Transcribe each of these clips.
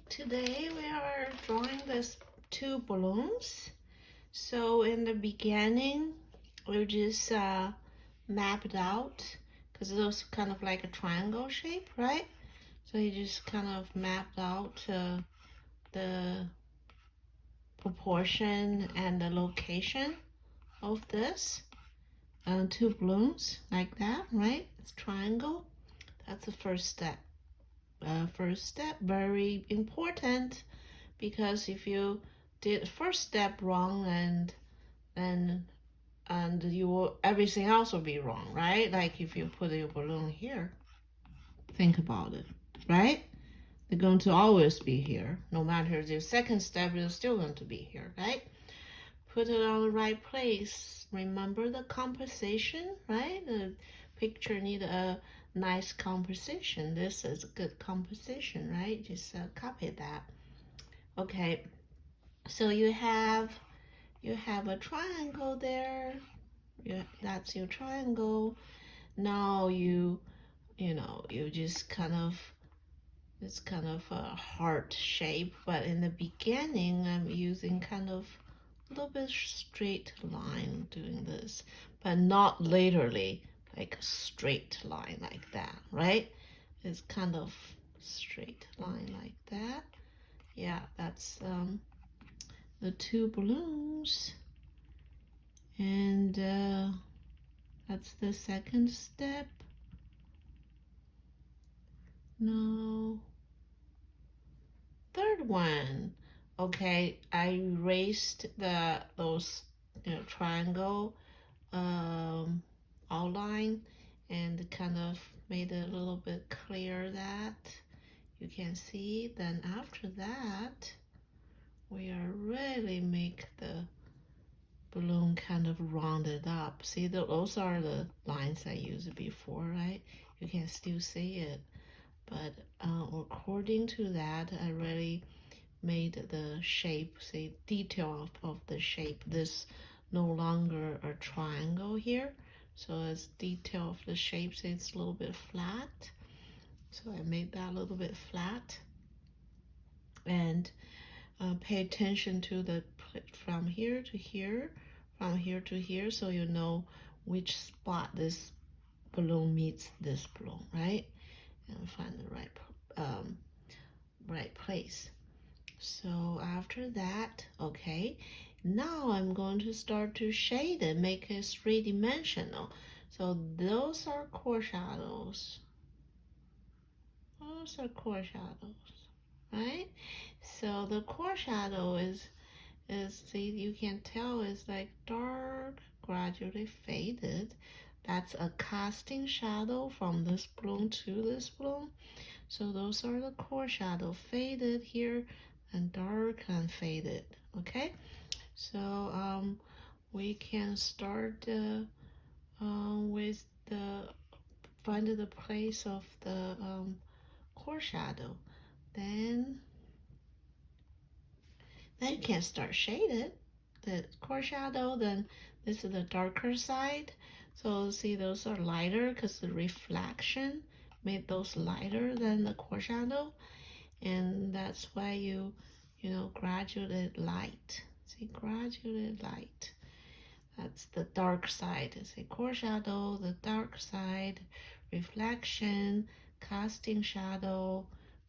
Today we are drawing this two balloons. So in the beginning, we just mapped out because it was kind of like a triangle shape, right? So you just kind of mapped out the proportion and the location of this two balloons like that, right? It's triangle. That's the first step. First step, very important, because if you did the first step wrong, and you will, everything else will be wrong, right? Like if you put your balloon here, think about it, right? They're going to always be here. No matter the second step, you're still going to be here, right? Put it on the right place. Remember the composition, right? The picture need a nice composition. This is a good composition, right? Just copy that. Okay, so you have a triangle there. Yeah, that's your triangle. Now you just kind of, it's kind of a heart shape, but in the beginning I'm using kind of a little bit straight line doing this, but not literally like a straight line like that, right? It's kind of straight line like that. Yeah, that's the two balloons, and that's the second step. No, third one. Okay, I erased those triangle outline and kind of made it a little bit clear that you can see. Then after that, we are really make the balloon kind of rounded up. See, those are the lines I used before, right? You can still see it, but according to that, I really made the shape, say detail of the shape. This no longer a triangle here, so as detail of the shape, say it's a little bit flat. So I made that a little bit flat, and pay attention to the from here to here, from here to here, so you know which spot this balloon meets this balloon, right? And find the right place. So after that, okay, now I'm going to start to shade it, make it three-dimensional. So those are core shadows. Those are core shadows, right? So the core shadow is see, you can tell it's like dark, gradually faded. That's a casting shadow from this balloon to this balloon. So those are the core shadow, faded here and dark and faded. Okay, so we can start with the find the place of the core shadow. Then you can start shaded the core shadow. Then this is the darker side. So see, those are lighter because the reflection made those lighter than the core shadow, and that's why you gradually light. See, gradually light. That's the dark side. See, core shadow, the dark side, reflection, casting shadow.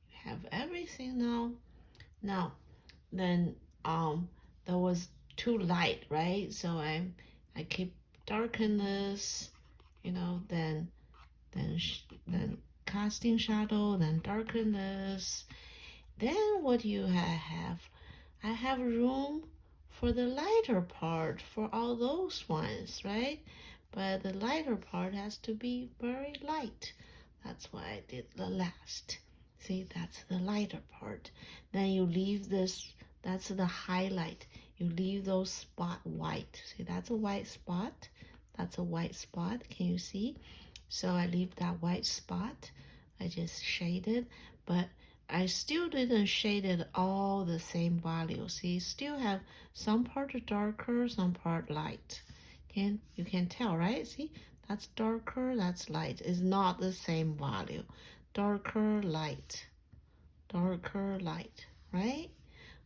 You have everything now. Now, then that was too light, right? So I keep darken this, then casting shadow, then darken this. Then what do you have? I have room for the lighter part for all those ones, right? But the lighter part has to be very light. That's why I did the last. See, that's the lighter part. Then you leave this, that's the highlight. You leave those spot white. See, that's a white spot. That's a white spot. Can you see? So I leave that white spot. I just shaded, but I still didn't shade it all the same value. See, still have some part darker, some part light. You can tell, right? See, that's darker, that's light. It's not the same value. Darker, light. darker light, right?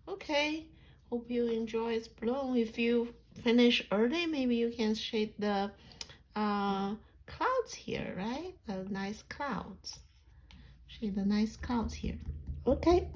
Okay, hope you enjoy this balloon. If you finish early, maybe you can shade the clouds here, right? The nice clouds. Shade the nice clouds here. Okay.